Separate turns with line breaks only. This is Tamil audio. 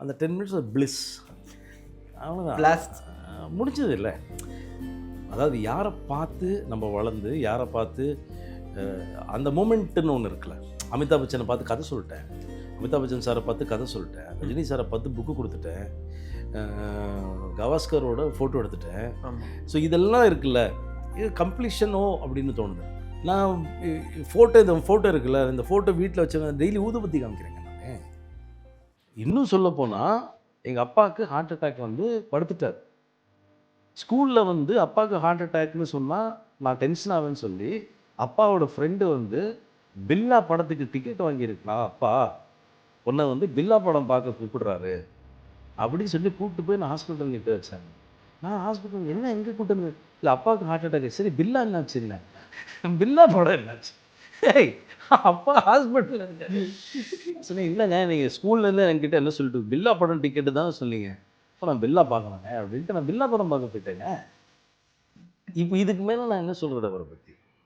அந்த 10 மினிட்ஸ் ஒரு பிளிஸ், அவ்வளோதான்,
பிளாஸ்ட்
முடிஞ்சது இல்லை. அதாவது யாரை பார்த்து நம்ம வளர்ந்து, யாரை பார்த்து அந்த மூமெண்ட்டுன்னு ஒன்று இருக்குல்ல. அமிதாப் பச்சனை பார்த்து கதை சொல்லிட்டேன், அமிதாப் பச்சன் சாரை பார்த்து கதை சொல்லிட்டேன், ரஜினி சாரை பார்த்து புக்கு கொடுத்துட்டேன், கவாஸ்கரோட ஃபோட்டோ எடுத்துட்டேன். ஸோ இதெல்லாம் இருக்குல்ல, இது கம்ப்ளீஷனோ அப்படின்னு தோணுது. நான் இந்த ஃபோட்டோ இருக்குல்ல, இந்த ஃபோட்டோ வீட்டில் வச்சவங்க டெய்லி ஊதுபத்தி காமிக்கிறேங்க நான். இன்னும் சொல்ல போனால் எங்கள் அப்பாவுக்கு ஹார்ட் அட்டாக் வந்து படுத்துட்டார். ஸ்கூலில் வந்து அப்பாவுக்கு ஹார்ட் அட்டாக்னு சொன்னால் நான் டென்ஷன் ஆவேன்னு சொல்லி அப்பாவோட ஃப்ரெண்டு வந்து பில்லா படத்துக்கு டிக்கெட் வாங்கியிருக்கலாம், அப்பா உன்னை வந்து பில்லா படம் பார்க்க கூப்பிடுறாரு அப்படின்னு சொல்லி கூப்பிட்டு போய் நான் ஹாஸ்பிட்டல் நிற்க வச்சாங்க. நான் ஹாஸ்பிட்டல் என்ன எங்கே கூப்பிட்டு, இல்லை அப்பாவுக்கு ஹார்ட் அட்டாக். சரி பில்லா என்னாச்சு? இல்லை பில்லா படம் என்னாச்சு? ஏய் அப்பா ஹாஸ்பிட்டல் சொன்னேன். இல்லைங்க நீங்கள் ஸ்கூல்லேருந்து என்கிட்ட என்ன சொல்லிட்டு பில்லா படம் டிக்கெட்டு தான் சொன்னீங்க. இப்போ நான் பில்லா பார்க்கலாங்க அப்படின்ட்டு நான் பில்லா படம் பார்க்க போயிட்டேங்க. இப்போ இதுக்கு மேலே நான் என்ன சொல்கிறது அவரை பற்றி?